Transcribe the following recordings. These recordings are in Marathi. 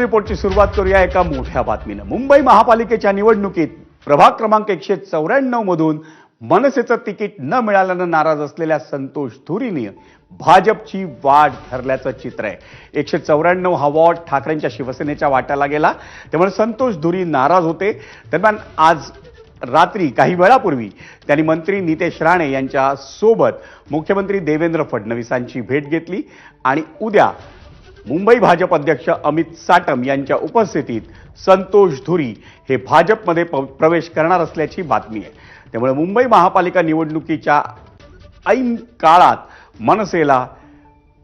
रिपोर्टची सुरुवात करूया एका मोठ्या बातमीनं। मुंबई महापालिकेच्या निवडणुकीत प्रभाग क्रमांक 194 मधून मनसेचं तिकीट न मिळाल्यानं नाराज असलेल्या संतोष धुरीने भाजपची वाट धरल्याचं चित्र आहे। 194 हा वॉर्ड ठाकरेंच्या शिवसेनेच्या वाट्याला गेला, त्यामुळे संतोष धुरी नाराज होते। दरम्यान आज रात्री काही वेळापूर्वी त्यांनी मंत्री नितेश राणे यांच्या सोबत मुख्यमंत्री देवेंद्र फडणवीसांची भेट घेतली आणि उद्या मुंबई भाजप अध्यक्ष अमित साटम यांच्या उपस्थितीत संतोष धुरी हे भाजपमध्ये प्रवेश करणार असल्याची बातमी आहे। त्यामुळे मुंबई महापालिका निवडणुकीच्या ऐन काळात मनसेला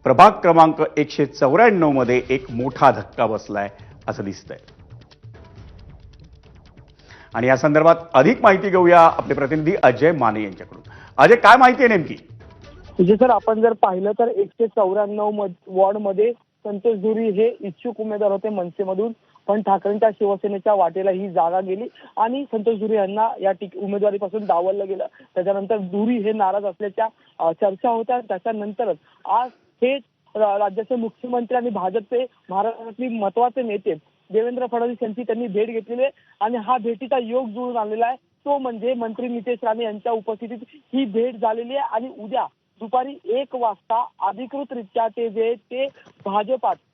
प्रभाग क्रमांक 194 मध्ये एक मोठा धक्का बसलाय असं दिसतंय। आणि या संदर्भात अधिक माहिती घेऊया आपले प्रतिनिधी अजय माने यांच्याकडून। अजय, काय माहिती आहे नेमकी? म्हणजे सर, आपण जर पाहिलं तर 194 वॉर्ड मध्ये संतोष धुरी हे इच्छुक उमेदवार होते मनसेमधून, पण ठाकरेंच्या शिवसेनेच्या वाटेला ही जागा गेली आणि संतोष धुरी यांना या उमेदवारीपासून डावललं गेलं। त्याच्यानंतर धुरी हे नाराज असल्याच्या चर्चा होत्या। त्याच्यानंतरच आज हे राज्याचे मुख्यमंत्री आणि भाजपचे महाराष्ट्रातील महत्वाचे नेते देवेंद्र फडणवीस यांची त्यांनी भेट घेतलेली आहे आणि हा भेटीचा योग जुळून आलेला आहे। तो म्हणजे मंत्री नितेश राणे यांच्या उपस्थितीत ही भेट झालेली आहे आणि उद्या दुपारी 1 वाजता अधिकृतरित्या ते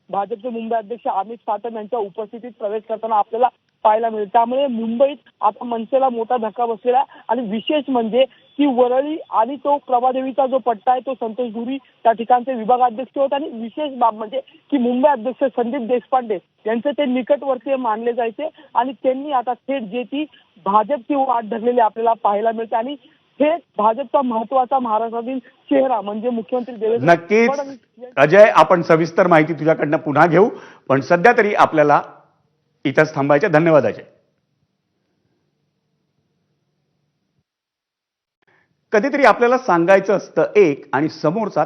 भाजपचे मुंबई अध्यक्ष अमित साटम यांच्या उपस्थितीत प्रवेश करताना आपल्याला पाहायला मिळेल। त्यामुळे मुंबईत आता मनसेला मोठा धक्का बसलेला आहे आणि विशेष म्हणजे की वरळी आणि तो प्रभादेवीचा जो पट्टा आहे तो संतोष धुरी त्या ठिकाणचे विभागाध्यक्ष होते आणि विशेष बाब म्हणजे की मुंबई अध्यक्ष संदीप देशपांडे यांचे ते निकटवर्तीय मानले जायचे आणि त्यांनी आता थेट जे ती भाजपची वाट धरलेली आपल्याला पाहायला मिळते आणि हे भाजपचा महत्वाचा महाराष्ट्रातील चेहरा म्हणजे मुख्यमंत्री देवेंद्र नक्कीच अजय, आपण सविस्तर माहिती तुझ्याकडनं पुन्हा घेऊ, पण सध्या तरी आपल्याला इथंच थांबायचे। धन्यवाद अजय। कधीतरी आपल्याला सांगायचं असतं एक आणि समोरचा